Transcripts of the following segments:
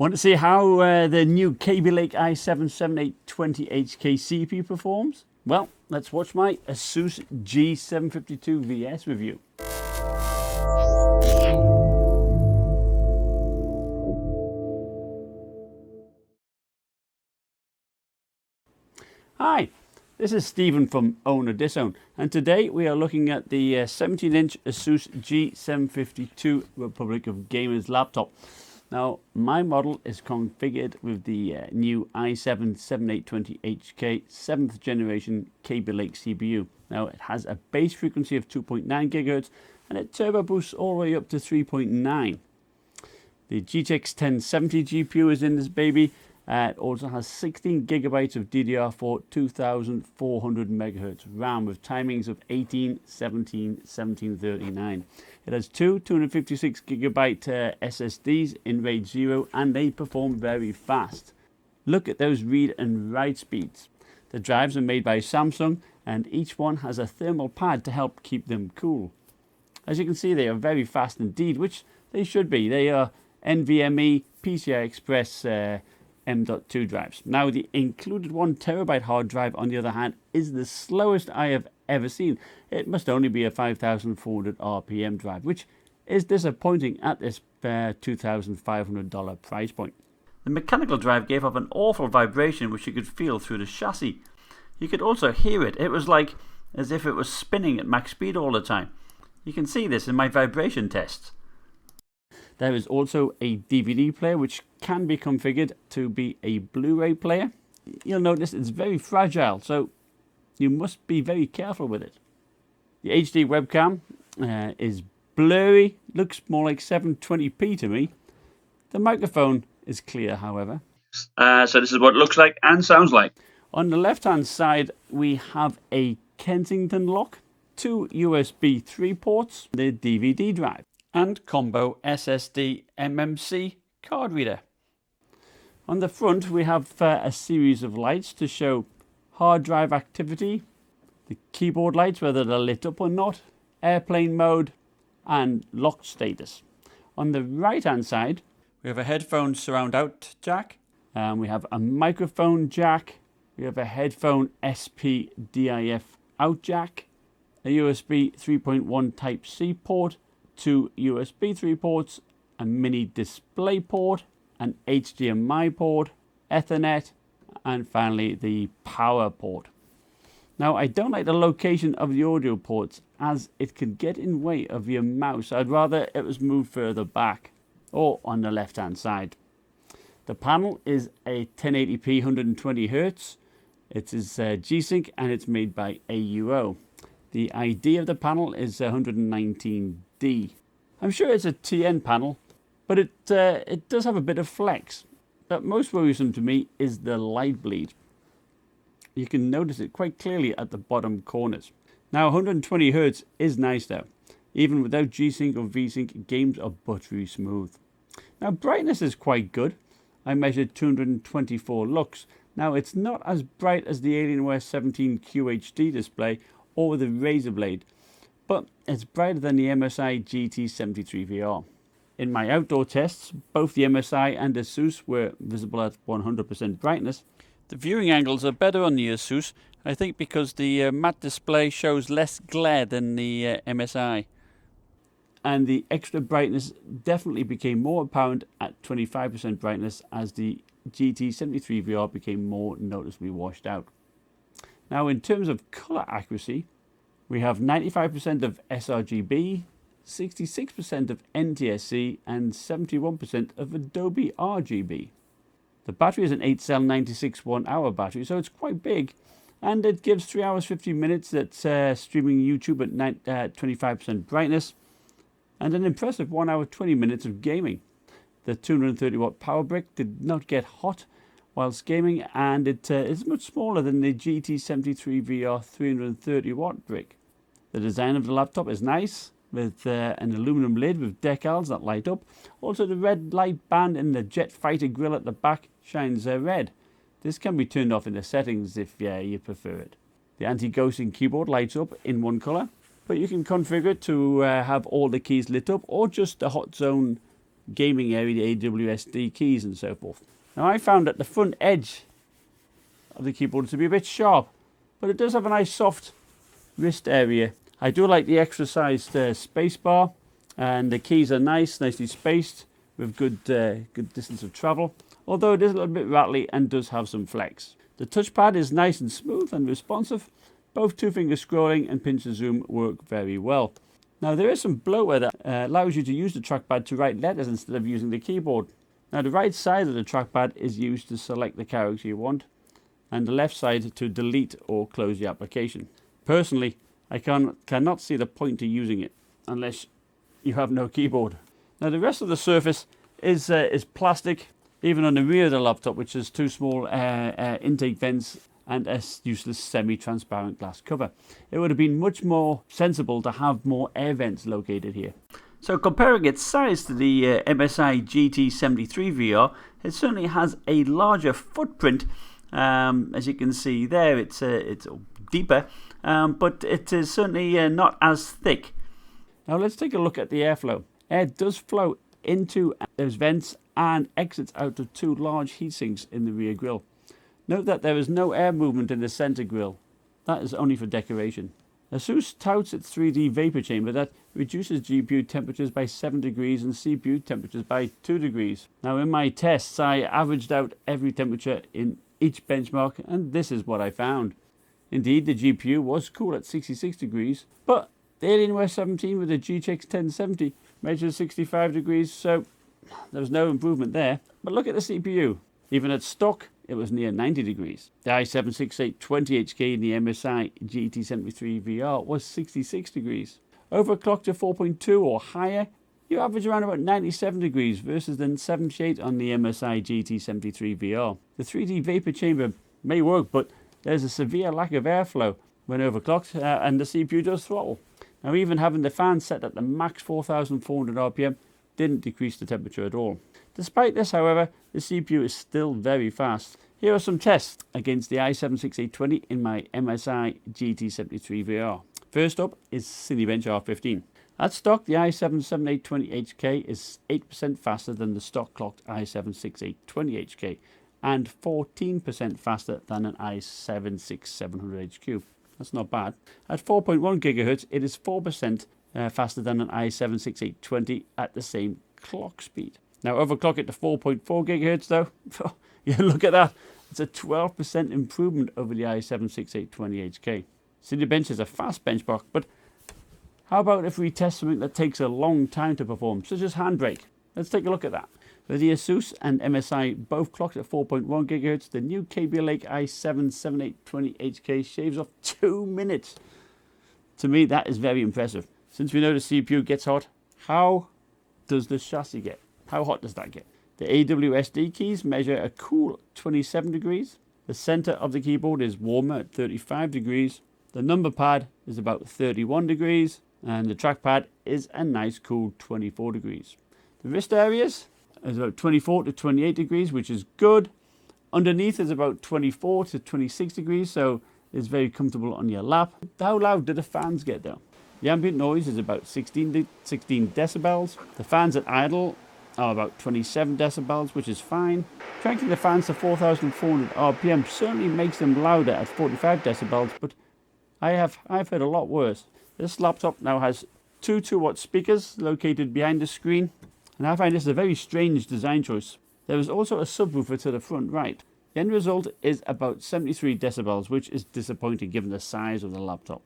Want to see how the new Kaby Lake i7-7820HK CPU performs? Well, let's watch my Asus G752VS review. Hi, this is Stephen from Owner Disown, and today we are looking at the 17-inch Asus G752 Republic of Gamers laptop. Now, my model is configured with the new i7-7820HK 7th generation Kaby Lake CPU. Now, it has a base frequency of 2.9 GHz and it turbo boosts all the way up to 3.9. The GTX 1070 GPU is in this baby. It also has 16 gigabytes of DDR4 2400 megahertz RAM with timings of 18, 17, 1739. It has two 256 gigabyte SSDs in RAID 0 and they perform very fast. Look at those read and write speeds. The drives are made by Samsung and each one has a thermal pad to help keep them cool. As you can see, they are very fast indeed, which they should be. They are NVMe PCI Express M.2 drives. Now, the included 1 terabyte hard drive, on the other hand, is the slowest I have ever seen. It must only be a 5,400 RPM drive, which is disappointing at this $2,500 price point. The mechanical drive gave off an awful vibration which you could feel through the chassis. You could also hear it. It was like as if it was spinning at max speed all the time. You can see this in my vibration tests. There is also a DVD player which can be configured to be a Blu-ray player. You'll notice it's very fragile, so you must be very careful with it. The HD webcam is blurry, looks more like 720p to me. The microphone is clear, however. So this is what it looks like and sounds like. On the left-hand side, we have a Kensington lock, 2 USB 3 ports, the DVD drive, and combo SSD MMC card reader. On the front we have a series of lights to show hard drive activity, the keyboard lights, whether they're lit up or not, airplane mode and locked status. On the right hand side we have a headphone surround out jack, we have a microphone jack, we have a headphone SPDIF out jack, a USB 3.1 type C port, 2 USB 3 ports, a mini display port, an HDMI port, Ethernet, and finally the power port. Now, I don't like the location of the audio ports as it could get in way of your mouse. I'd rather it was moved further back or on the left hand side. The panel is a 1080p 120 Hz. It is Gsync and it's made by AUO. The ID of the panel is 119D. I'm sure it's a TN panel, but it does have a bit of flex. But most worrisome to me is the light bleed. You can notice it quite clearly at the bottom corners. Now, 120 Hz is nice though. Even without Gsync or VSync, games are buttery smooth. Now, brightness is quite good. I measured 224 lux. Now, it's not as bright as the Alienware 17 QHD display or the Razer Blade, but it's brighter than the MSI GT73VR. In my outdoor tests, both the MSI and Asus were visible at 100% brightness. The viewing angles are better on the Asus, I think because the matte display shows less glare than the MSI. And the extra brightness definitely became more apparent at 25% brightness as the GT73VR became more noticeably washed out. Now, in terms of color accuracy, we have 95% of sRGB, 66% of NTSC, and 71% of Adobe RGB. The battery is an 8-cell 96 1-hour battery, so it's quite big, and it gives 3 hours 50 minutes that's streaming YouTube at 25% brightness, and an impressive 1 hour 20 minutes of gaming. The 230 watt power brick did not get hot whilst gaming, and it is much smaller than the GT73VR 330 watt brick. The design of the laptop is nice, with an aluminum lid with decals that light up. Also, the red light band in the jet fighter grille at the back shines red. This can be turned off in the settings if you prefer it. The anti-ghosting keyboard lights up in one colour, but you can configure it to have all the keys lit up or just the hot zone gaming area, the AWSD keys and so forth. Now I found that the front edge of the keyboard to be a bit sharp, but it does have a nice soft wrist area. I do like the extra sized space bar, and the keys are nicely spaced with good distance of travel, although it is a little bit rattly and does have some flex. The touchpad is nice and smooth and responsive. Both two-finger scrolling and pinch to zoom work very well. Now there is some bloatware that allows you to use the trackpad to write letters instead of using the keyboard. Now the right side of the trackpad is used to select the character you want, and the left side to delete or close the application. Personally, I cannot see the point to using it unless you have no keyboard. Now the rest of the surface is plastic, even on the rear of the laptop, which has two small intake vents and a useless semi-transparent glass cover. It would have been much more sensible to have more air vents located here. So comparing its size to the MSI GT73VR, it certainly has a larger footprint. As you can see there, it's deeper, but it is certainly not as thick. Now let's take a look at the airflow. Air does flow into those vents and exits out of two large heat sinks in the rear grille. Note that there is no air movement in the center grille. That is only for decoration. Asus touts its 3D vapor chamber that reduces GPU temperatures by 7 degrees and CPU temperatures by 2 degrees. Now in my tests I averaged out every temperature in each benchmark, and this is what I found. Indeed, the GPU was cool at 66 degrees, but the Alienware 17 with the GTX 1070 measured 65 degrees, so there was no improvement there. But look at the CPU. Even at stock, it was near 90 degrees. The i7-6820HK in the MSI GT73VR was 66 degrees. Overclocked to 4.2 or higher, you average around about 97 degrees versus the 78 on the MSI GT73VR. The 3D vapor chamber may work, but there's a severe lack of airflow when overclocked, and the CPU does throttle. Now even having the fan set at the max 4,400 RPM didn't decrease the temperature at all. Despite this, however, the CPU is still very fast. Here are some tests against the i7-6820 in my MSI GT73VR. First up is Cinebench R15. At stock, the i7-7820HK is 8% faster than the stock clocked i7-6820HK and 14% faster than an i7-6700HQ. That's not bad. At 4.1 GHz, it is 4% faster than an i7-6820 at the same clock speed. Now overclock it to 4.4 GHz though, you look at that, it's a 12% improvement over the i7-6820HK. Cinebench is a fast benchmark, but how about if we test something that takes a long time to perform, such as Handbrake? Let's take a look at that. With the Asus and MSI both clocked at 4.1 GHz, the new Kaby Lake i7-7820HK shaves off 2 minutes. To me, that is very impressive. Since we know the CPU gets hot, how does the chassis get? How hot does that get? The AWSD keys measure a cool 27 degrees. The center of the keyboard is warmer at 35 degrees. The number pad is about 31 degrees. And the trackpad is a nice cool 24 degrees. The wrist areas is about 24 to 28 degrees, which is good. Underneath is about 24 to 26 degrees, so it's very comfortable on your lap. How loud do the fans get though? The ambient noise is about 16 decibels. The fans at idle are about 27 decibels, which is fine. Cranking the fans to 4,400 RPM certainly makes them louder at 45 decibels, but I've heard a lot worse. This laptop now has two 2-watt speakers located behind the screen, and I find this a very strange design choice. There is also a subwoofer to the front right. The end result is about 73 decibels, which is disappointing given the size of the laptop.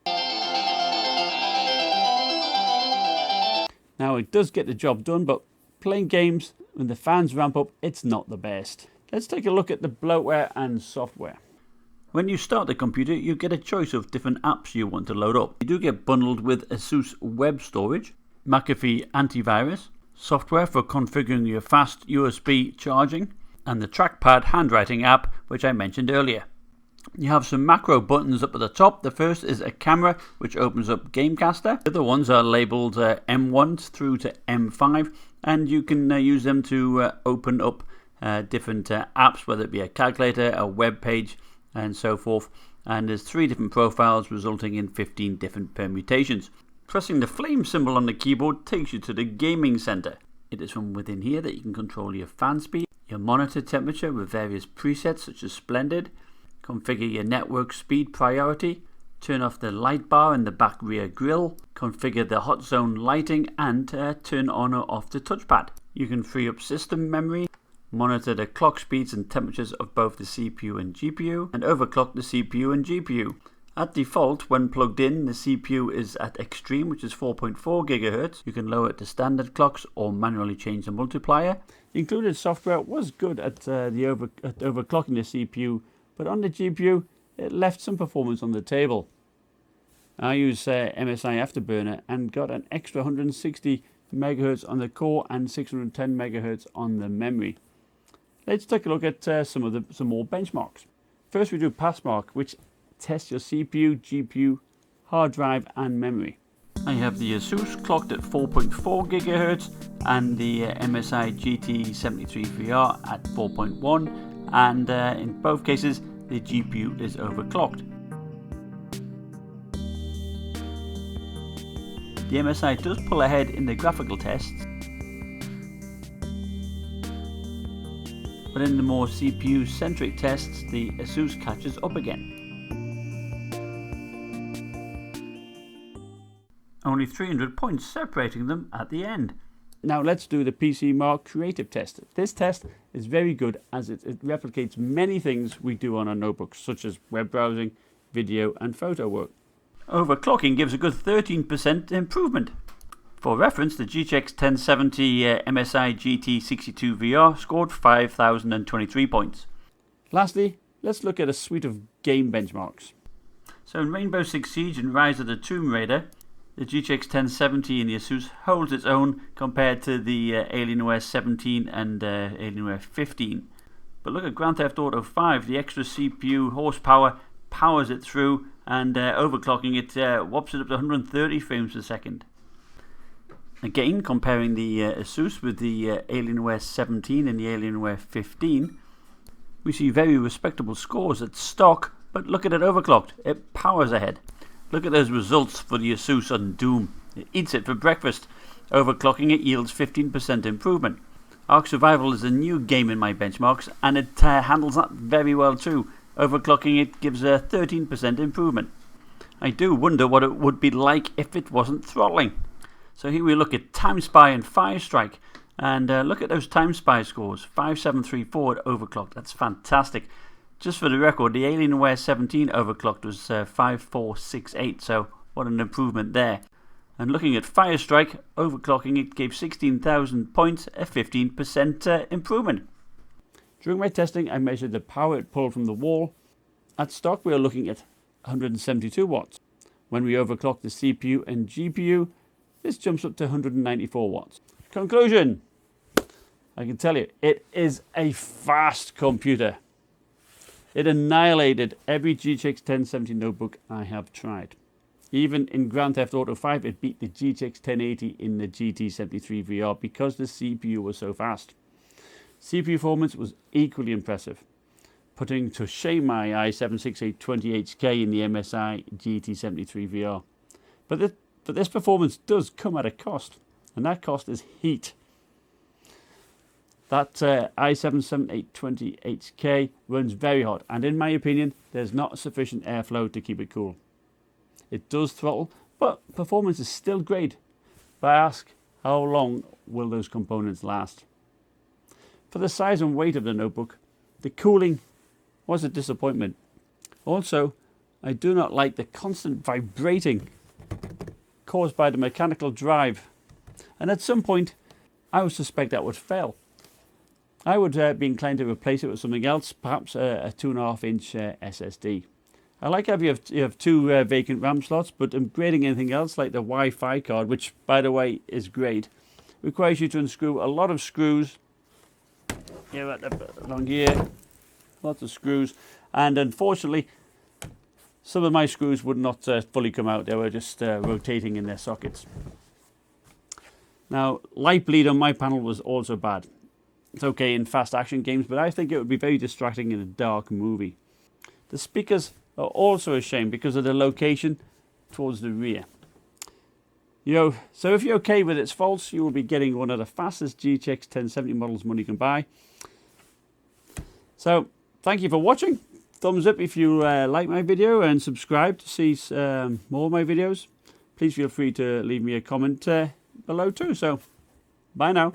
Now it does get the job done, but playing games when the fans ramp up, it's not the best. Let's take a look at the bloatware and software. When you start the computer, you get a choice of different apps you want to load up. You do get bundled with Asus web storage, McAfee antivirus, software for configuring your fast USB charging, and the trackpad handwriting app, which I mentioned earlier. You have some macro buttons up at the top. The first is a camera, which opens up Gamecaster. The other ones are labeled M1 through to M5, and you can use them to open up different apps, whether it be a calculator, a web page, and so forth. And there's 3 different profiles resulting in 15 different permutations. Pressing the flame symbol on the keyboard takes you to the gaming center. It is from within here that you can control your fan speed, your monitor temperature with various presets such as Splendid, configure your network speed priority, turn off the light bar in the back rear grille, configure the hot zone lighting, and turn on or off the touchpad. You can free up system memory, monitor the clock speeds and temperatures of both the CPU and GPU, and overclock the CPU and GPU. At default, when plugged in, the CPU is at extreme, which is 4.4 GHz. You can lower it to standard clocks or manually change the multiplier. The included software was good at overclocking the CPU, but on the GPU, it left some performance on the table. I use MSI Afterburner and got an extra 160 MHz on the core and 610 MHz on the memory. Let's take a look at some more benchmarks. First, we do Passmark, which tests your CPU, GPU, hard drive, and memory. I have the Asus clocked at 4.4 GHz and the MSI GT73VR at 4.1, and in both cases, the GPU is overclocked. The MSI does pull ahead in the graphical tests, but in the more CPU-centric tests, the Asus catches up again. Only 300 points separating them at the end. Now let's do the PCmark creative test. This test is very good as it replicates many things we do on our notebooks, such as web browsing, video and photo work. Overclocking gives a good 13% improvement. For reference, the GTX 1070 MSI GT62VR scored 5,023 points. Lastly, let's look at a suite of game benchmarks. So in Rainbow Six Siege and Rise of the Tomb Raider, the GTX 1070 in the Asus holds its own compared to the Alienware 17 and Alienware 15. But look at Grand Theft Auto 5, the extra CPU horsepower powers it through, and overclocking it whops it up to 130 frames per second. Again, comparing the Asus with the Alienware 17 and the Alienware 15, we see very respectable scores at stock, but look at it overclocked, it powers ahead. Look at those results for the Asus on Doom. It eats it for breakfast. Overclocking it yields 15% improvement. Ark Survival is a new game in my benchmarks, and it handles that very well too. Overclocking it gives a 13% improvement. I do wonder what it would be like if it wasn't throttling. So here we look at Timespy and Firestrike, and look at those Timespy scores. 5734 at overclocked. That's fantastic. Just for the record, the Alienware 17 overclocked was 5468, so what an improvement there. And looking at Firestrike, overclocking it gave 16,000 points, a 15% improvement. During my testing, I measured the power it pulled from the wall. At stock, we are looking at 172 watts. When we overclock the CPU and GPU, this jumps up to 194 watts. Conclusion, I can tell you, it is a fast computer. It annihilated every GTX 1070 notebook I have tried. Even in Grand Theft Auto 5, it beat the GTX 1080 in the GT73VR because the CPU was so fast. CPU performance was equally impressive, putting to shame my i7-6820HK in the MSI GT73VR. But this performance does come at a cost, and that cost is heat. That i7-7820HK runs very hot, and in my opinion, there's not sufficient airflow to keep it cool. It does throttle, but performance is still great. But I ask, how long will those components last? For the size and weight of the notebook, the cooling was a disappointment. Also, I do not like the constant vibrating caused by the mechanical drive, and at some point, I would suspect that would fail. I would be inclined to replace it with something else, perhaps a 2.5-inch SSD. I like how you have two vacant RAM slots, but upgrading anything else like the Wi-Fi card, which by the way is great, requires you to unscrew a lot of screws. Here along here, lots of screws, and unfortunately some of my screws would not fully come out. They were just rotating in their sockets. Now, light bleed on my panel was also bad. It's okay in fast action games, but I think it would be very distracting in a dark movie. The speakers are also a shame because of the location towards the rear. So if you're okay with its faults, you will be getting one of the fastest GTX 1070 models money can buy. So thank you for watching. Thumbs up if you like my video, and subscribe to see more of my videos. Please feel free to leave me a comment below too. So bye now.